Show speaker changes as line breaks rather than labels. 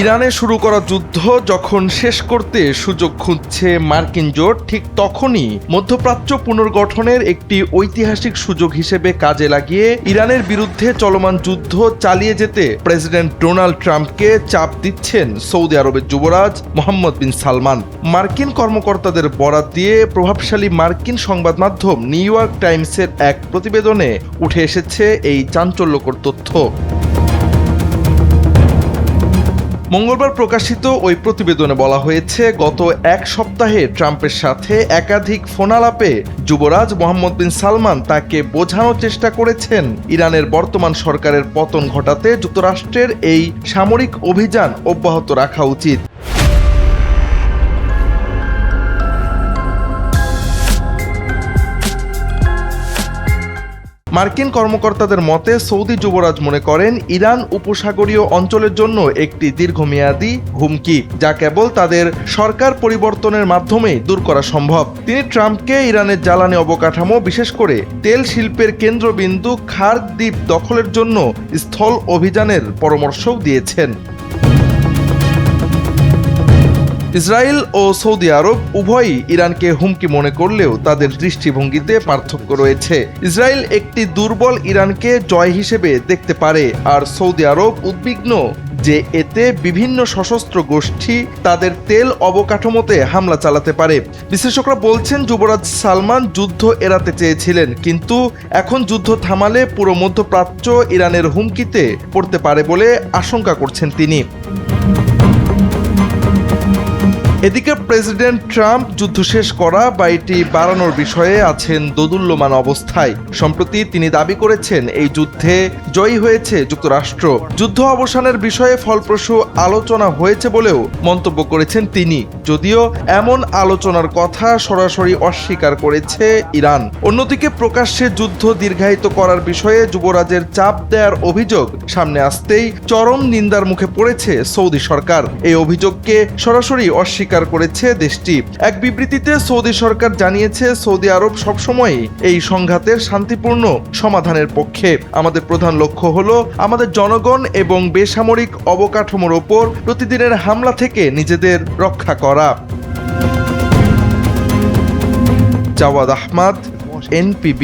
ইরানে শুরু করা যুদ্ধ যখন শেষ করতে সুযোগ খুঁজছে মার্কিন জোট, ঠিক তখনই মধ্যপ্রাচ্য পুনর্গঠনের একটি ঐতিহাসিক সুযোগ হিসেবে কাজে লাগিয়ে ইরানের বিরুদ্ধে চলমান যুদ্ধ চালিয়ে যেতে প্রেসিডেন্ট ডোনাল্ড ট্রাম্পকে চাপ দিচ্ছেন সৌদি আরবের যুবরাজ মোহাম্মদ বিন সালমান। মার্কিন কর্মকর্তাদের বরাত দিয়ে প্রভাবশালী মার্কিন সংবাদ মাধ্যম নিউ ইয়র্ক টাইমসের এক প্রতিবেদনে উঠে এসেছে এই চাঞ্চল্যকর তথ্য। মঙ্গলবার প্রকাশিত ওই প্রতিবেদনে বলা হয়েছে, গত এক সপ্তাহে ট্রাম্পের সাথে একাধিক ফোনালাপে যুবরাজ মোহাম্মদ বিন সালমান তাকে বোঝানোর চেষ্টা করেছেন ইরানের বর্তমান সরকারের পতন ঘটাতে যুক্তরাষ্ট্রের এই সামরিক অভিযান অব্যাহত রাখা উচিত। মার্কিন কর্মকর্তাদের মতে সৌদি যুবরাজ মনে করেন ইরান উপসাগরীয় অঞ্চলের জন্য একটি দীর্ঘমেয়াদী হুমকি, যা কেবল তাদের সরকার পরিবর্তনের মাধ্যমেই দূর করা সম্ভব। তিনি ট্রাম্পকে ইরানের জ্বালানি অবকাঠামো, বিশেষ করে তেল শিল্পের কেন্দ্রবিন্দু খার্ক দ্বীপ দখলের জন্য স্থল অভিযানের পরামর্শও দিয়েছেন। ইসরায়েল ও সৌদি আরব উভয়ই ইরানকে হুমকি মনে করলেও তাদের দৃষ্টিভঙ্গিতে পার্থক্য রয়েছে। ইসরায়েল একটি দুর্বল ইরানকে জয় হিসেবে দেখতে পারে, আর সৌদি আরব উদ্বিগ্ন যে এতে বিভিন্ন সশস্ত্র গোষ্ঠী তাদের তেল অবকাঠামোতে হামলা চালাতে পারে। বিশ্লেষকরা বলছেন, যুবরাজ সালমান যুদ্ধ এড়াতে চেয়েছিলেন, কিন্তু এখন যুদ্ধ থামালে পুরো মধ্যপ্রাচ্য ইরানের হুমকিতে পড়তে পারে বলে আশঙ্কা করছেন তিনি। এদিকে প্রেসিডেন্ট ট্রাম্প যুদ্ধ শেষ করা বা এটি বাড়ানোর বিষয়ে আছেন দোদুল্যমান অবস্থায়। সম্প্রতি তিনি দাবি করেছেন এই যুদ্ধে জয়ী হয়েছে যুক্তরাষ্ট্র। যুদ্ধ অবসানের বিষয়ে ফলপ্রসূ আলোচনা হয়েছে বলেও মন্তব্য করেছেন তিনি, যদিও এমন আলোচনার কথা সরাসরি অস্বীকার করেছে ইরান। অন্যদিকে প্রকাশ্যে যুদ্ধ দীর্ঘায়িত করার বিষয়ে যুবরাজের চাপ দেওয়ার অভিযোগ সামনে আসতেই চরম নিন্দার মুখে পড়েছে সৌদি সরকার। এই অভিযোগকে সরাসরি অস্বীকার করেছে দেশটি। এক বিবৃতিতে সৌদি সরকার জানিয়েছে, সৌদি আরব সবসময়ই এই সংঘাতের শান্তিপূর্ণ সমাধানের পক্ষে। আমাদের প্রধান লক্ষ্য হলো আমাদের জনগণ এবং বেসামরিক অবকাঠামোর ওপর প্রতিদিনের হামলা থেকে নিজেদের রক্ষা করা। জাওয়াদ আহমদ, NPB।